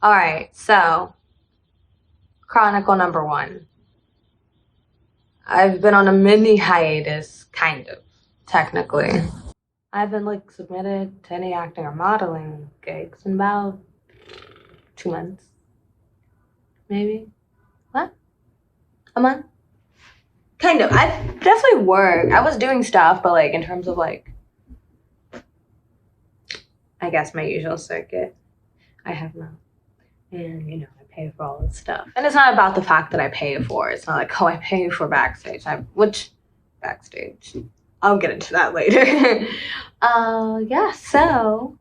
Alright, so Chronicle number 1. I've been on a mini hiatus, kind of, technically. I haven't like submitted to any acting or modeling gigs in about 2 months. Maybe. What? A month? Kind of. I've definitely worked. I was doing stuff, but like in terms of like, I guess my usual circuit, I have not. And you know, I pay for all this stuff. And it's not about the fact that I pay for it. It's not like, oh, I pay for backstage. Which backstage? I'll get into that later. Yeah, so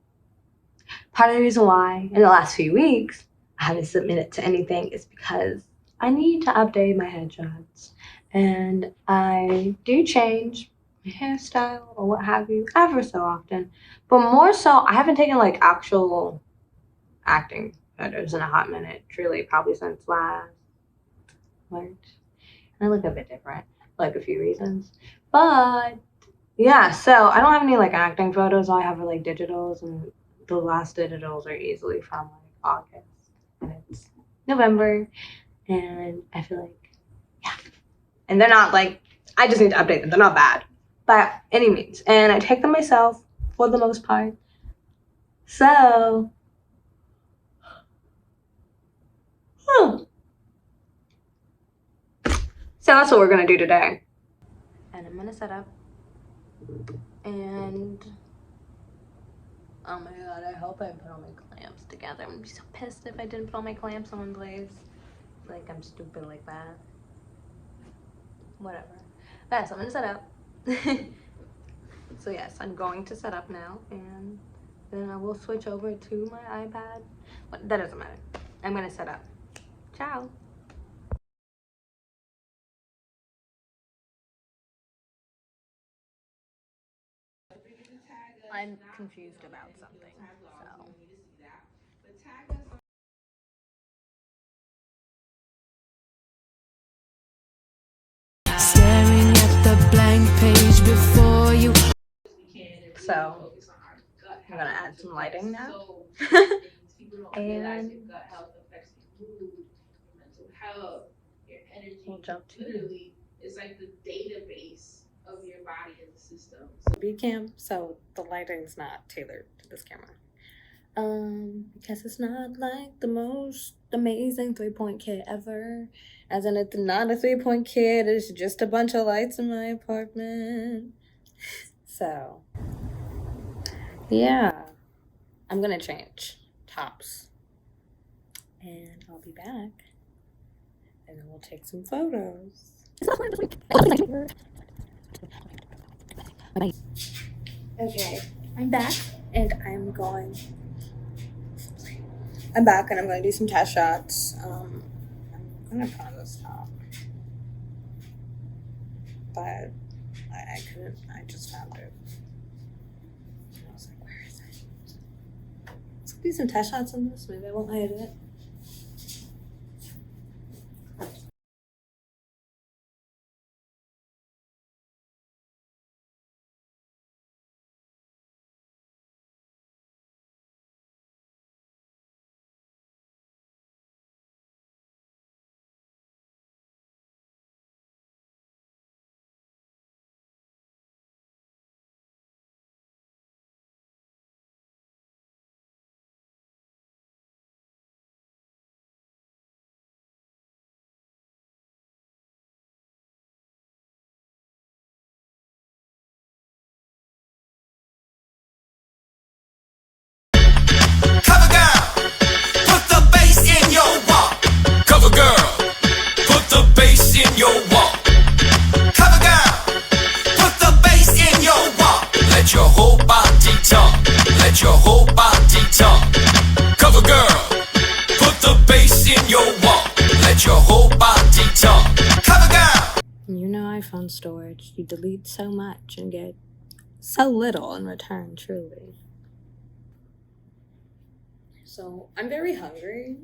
part of the reason why in the last few weeks I haven't submitted to anything is because I need to update my headshots. And I do change my hairstyle or what have you ever so often. But more so, I haven't taken like actual acting photos in a hot minute. Truly, probably since last March. And I look a bit different, for like a few reasons. But yeah, so I don't have any like acting photos. All I have are like digitals, and the last digitals are easily from like August, and it's November, and I feel like yeah, and they're not like I just need to update them. They're not bad by any means, and I take them myself for the most part. So, so that's what we're gonna do today, and I'm gonna set up and. Oh my god, I hope I put all my clamps together. I'm gonna be so pissed if I didn't put all my clamps in one place. Like, I'm stupid like that. Whatever. Yeah, so I'm gonna set up. So yes, I'm going to set up now, and then I will switch over to my iPad. But that doesn't matter. I'm gonna set up. Ciao. I'm confused about something, so. Staring at the blank page before you. So, I'm gonna add some lighting now. And we'll jump to it's like the database of your body as a system. So B cam, so the lighting's not tailored to this camera. Because it's not like the most amazing 3-point kit ever. As in, it's not a 3-point kit, it's just a bunch of lights in my apartment. So, yeah. I'm gonna change tops. And I'll be back. And then we'll take some photos. Okay, I'm back and I'm back and I'm going to do some test shots. I'm going to put on this top. But I couldn't, I just found it. I was like, where is it? Let's do some test shots on this. Maybe I won't edit it. Cover girl, put the bass in your walk. Cover girl, put the bass in your walk. Cover girl, put the bass in your walk. Let your whole body talk. Let your whole body talk. Cover girl, put the bass in your walk. Let your whole body talk. Cover girl. You know, iPhone storage, you delete so much and get so little in return, truly. So I'm very hungry,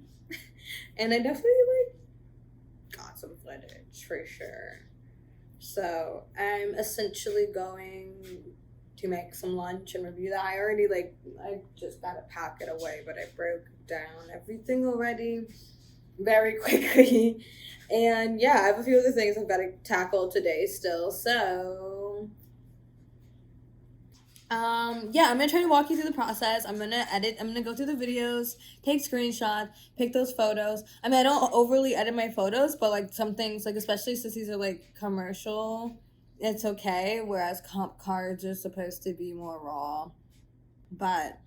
and I definitely got some footage for sure. So I'm essentially going to make some lunch and review that. I just gotta pack it away, but I broke down everything already very quickly. And yeah, I have a few other things I've got to tackle today still. So yeah, I'm gonna try to walk you through the process. I'm gonna edit, I'm gonna go through the videos, take screenshots, pick those photos. I mean, I don't overly edit my photos, but like some things, like especially since these are like commercial, it's okay. Whereas comp cards are supposed to be more raw. But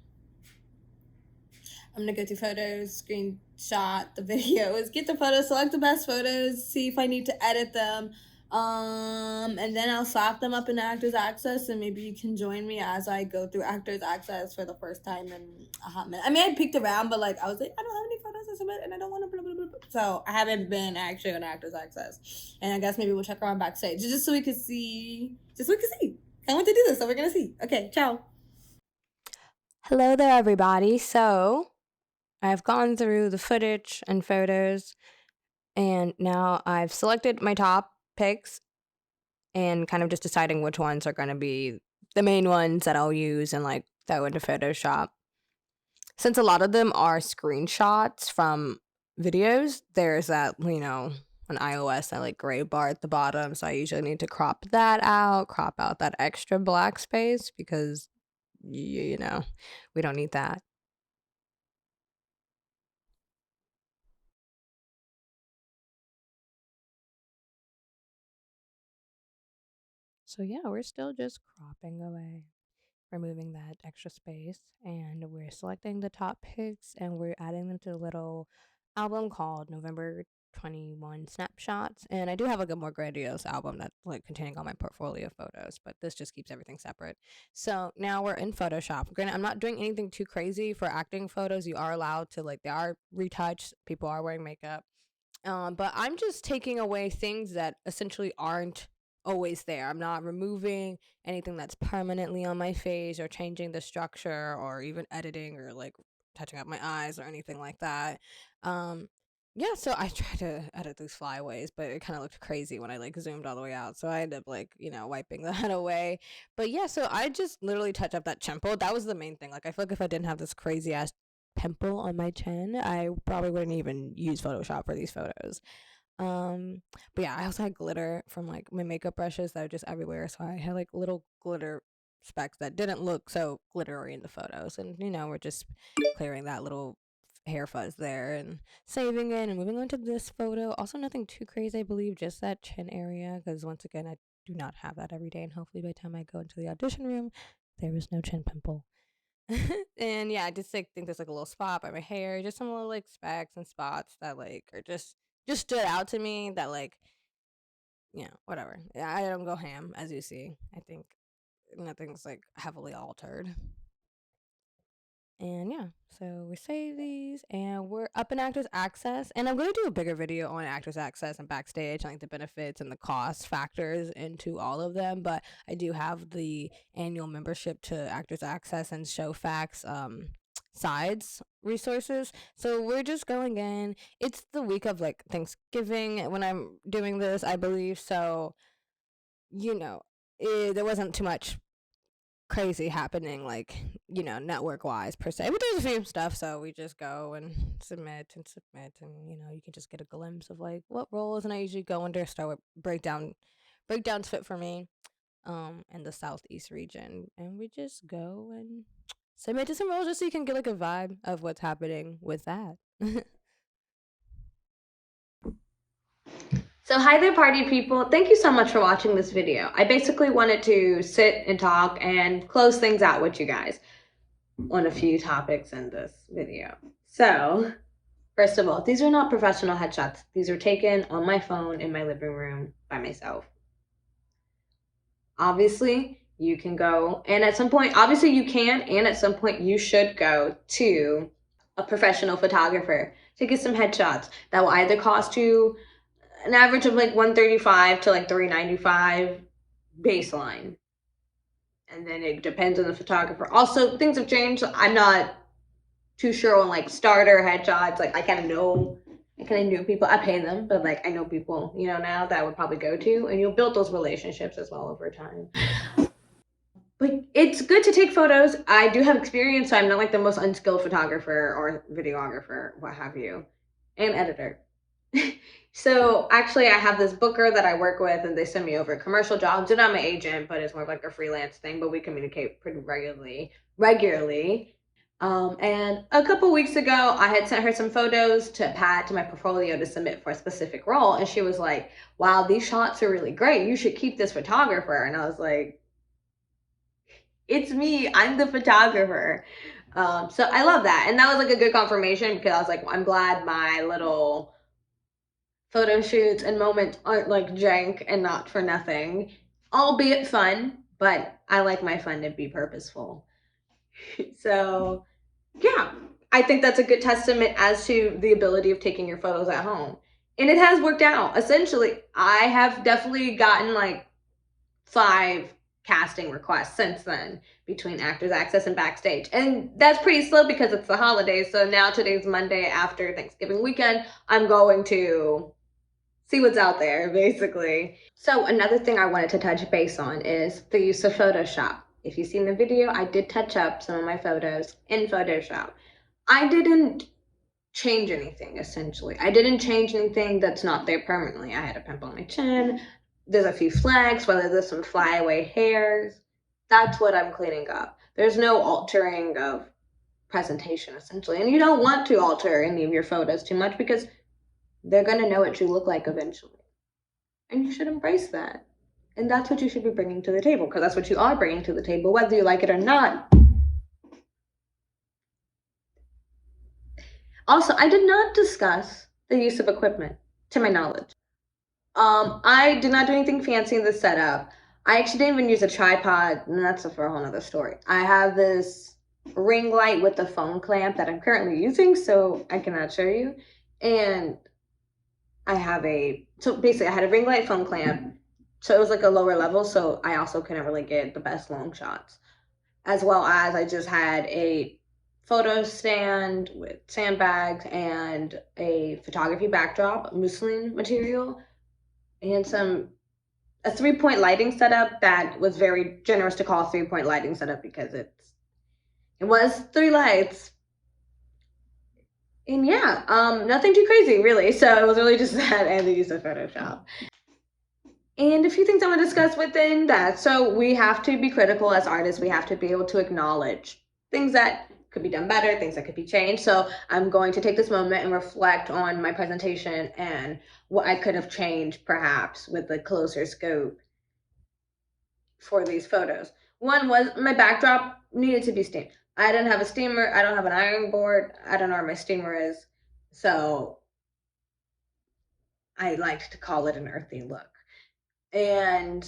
I'm gonna go through photos, screenshot the videos, get the photos, select the best photos, see if I need to edit them. And then I'll slap them up in Actors Access, and maybe you can join me as I go through Actors Access for the first time in a hot minute. I mean, I peeked around, but like I was like, I don't have any photos to submit, and I don't want to blah blah blah blah. So I haven't been actually on Actors Access, and I guess maybe we'll check around backstage just so we can see. I want to do this, so we're gonna see. Okay, ciao. Hello there, everybody. So I've gone through the footage and photos, and now I've selected my top picks and kind of just deciding which ones are going to be the main ones that I'll use and like throw into Photoshop. Since a lot of them are screenshots from videos, there's that, on iOS, that like gray bar at the bottom. So I usually need to crop that out, crop out that extra black space because, we don't need that. So yeah, we're still just cropping away, removing that extra space, and we're selecting the top picks and we're adding them to the little album called November 21 Snapshots. And I do have like a more grandiose album that's like containing all my portfolio photos, but this just keeps everything separate. So now we're in Photoshop. Granted, I'm not doing anything too crazy for acting photos. You are allowed to, like, they are retouched, people are wearing makeup. But I'm just taking away things that essentially aren't always there. I'm not removing anything that's permanently on my face or changing the structure or even editing or like touching up my eyes or anything like that. Um, yeah, so I tried to edit these flyaways, but it kind of looked crazy when I like zoomed all the way out. So I ended up like, wiping that away. But yeah, so I just literally touched up that temple. That was the main thing. Like, I feel like if I didn't have this crazy ass pimple on my chin, I probably wouldn't even use Photoshop for these photos. But yeah, I also had glitter from like my makeup brushes that are just everywhere, so I had like little glitter specks that didn't look so glittery in the photos, and we're just clearing that little hair fuzz there and saving it and moving on to this photo. Also, nothing too crazy, I believe, just that chin area, because once again, I do not have that every day, and hopefully by the time I go into the audition room, there is no chin pimple. And yeah, I just like think there's like a little spot by my hair, just some little like specks and spots that like are just stood out to me that like, whatever. Yeah, I don't go ham, as you see. I think nothing's like heavily altered. And yeah, so we save these and we're up in Actors Access. And I'm going to do a bigger video on Actors Access and Backstage, and like the benefits and the cost factors into all of them. But I do have the annual membership to Actors Access and Showfax sides resources. So we're just going in. It's the week of like Thanksgiving when I'm doing this, I believe. So, there wasn't too much crazy happening, like, network wise per se, but there's a few stuff, so we just go and submit, and you can just get a glimpse of like what roles. And I usually go under start with breakdowns fit for me in the southeast region, and we just go and submit to some roles just so you can get like a vibe of what's happening with that. So hi there, party people. Thank you so much for watching this video. I basically wanted to sit and talk and close things out with you guys on a few topics in this video. So, first of all, these are not professional headshots. These are taken on my phone in my living room by myself. Obviously, you can go, and at some point, obviously you can, and at some point you should go to a professional photographer to get some headshots that will either cost you an average of like $135 to like $395 baseline. And then it depends on the photographer. Also, things have changed. I'm not too sure on like starter headshots. Like I kind of know people. I pay them, but like I know people, now that I would probably go to, and you'll build those relationships as well over time. But it's good to take photos. I do have experience, so I'm not like the most unskilled photographer or videographer, what have you, and editor. So actually, I have this booker that I work with, and they send me over commercial jobs. They're not my agent, but it's more of like a freelance thing. But we communicate pretty regularly. And a couple weeks ago, I had sent her some photos to add to my portfolio to submit for a specific role, and she was like, "Wow, these shots are really great. You should keep this photographer." And I was like, "It's me. I'm the photographer." So I love that, and that was like a good confirmation because I was like, well, I'm glad my little photo shoots and moments aren't like jank and not for nothing, albeit fun, but I like my fun to be purposeful. So, yeah, I think that's a good testament as to the ability of taking your photos at home. And it has worked out. Essentially, I have definitely gotten like 5 casting requests since then between Actors Access and Backstage. And that's pretty slow because it's the holidays. So now today's Monday after Thanksgiving weekend. I'm going to see what's out there, basically. So another thing I wanted to touch base on is the use of Photoshop. If you've seen the video, I did touch up some of my photos in Photoshop. I didn't change anything, essentially. I didn't change anything that's not there permanently. I had a pimple on my chin. There's a few flags, whether there's some flyaway hairs. That's what I'm cleaning up. There's no altering of presentation, essentially. And you don't want to alter any of your photos too much because they're going to know what you look like eventually. And you should embrace that. And that's what you should be bringing to the table, because that's what you are bringing to the table, whether you like it or not. Also, I did not discuss the use of equipment, to my knowledge. I did not do anything fancy in the setup. I actually didn't even use a tripod, and that's for a whole nother story. I have this ring light with the phone clamp that I'm currently using, so I cannot show you. And I have so basically I had a ring light phone clamp, so it was like a lower level, so I also couldn't really get the best long shots. As well as I just had a photo stand with sandbags and a photography backdrop, muslin material, and a 3-point lighting setup that was very generous to call a 3-point lighting setup because it was 3 lights. And yeah, nothing too crazy really. So it was really just that and the use of Photoshop. And a few things I want to discuss within that. So we have to be critical as artists. We have to be able to acknowledge things that could be done better, things that could be changed. So I'm going to take this moment and reflect on my presentation and what I could have changed perhaps with a closer scope for these photos. One was my backdrop needed to be steamed. I didn't have a steamer. I don't have an ironing board. I don't know where my steamer is. So I liked to call it an earthy look. And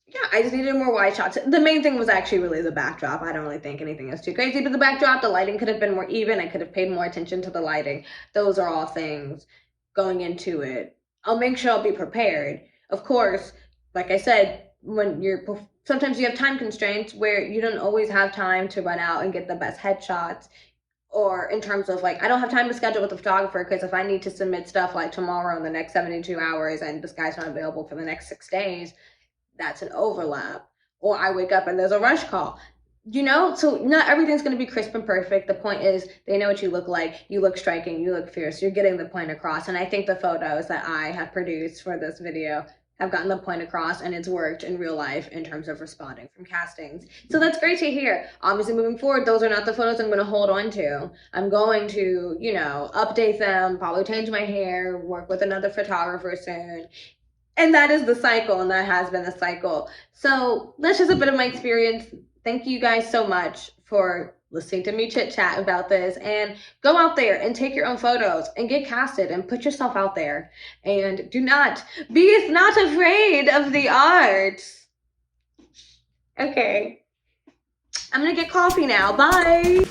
yeah, I just needed more wide shots. The main thing was actually really the backdrop. I don't really think anything was too crazy, but the backdrop, the lighting could have been more even. I could have paid more attention to the lighting. Those are all things going into it. I'll make sure I'll be prepared. Of course, like I said, sometimes you have time constraints where you don't always have time to run out and get the best headshots, or in terms of like, I don't have time to schedule with the photographer because if I need to submit stuff like tomorrow in the next 72 hours and this guy's not available for the next 6 days, that's an overlap. Or I wake up and there's a rush call. So not everything's going to be crisp and perfect. The point is they know what you look like. You look striking. You look fierce. You're getting the point across. And I think the photos that I have produced for this video have gotten the point across, and it's worked in real life in terms of responding from castings. So that's great to hear. Obviously, moving forward, those are not the photos I'm going to hold on to. I'm going to, update them, probably change my hair, work with another photographer soon. And that is the cycle, and that has been the cycle. So that's just a bit of my experience. Thank you guys so much for listening to me chit chat about this, and go out there and take your own photos and get casted and put yourself out there, and be not afraid of the arts. Okay, I'm gonna get coffee now. Bye.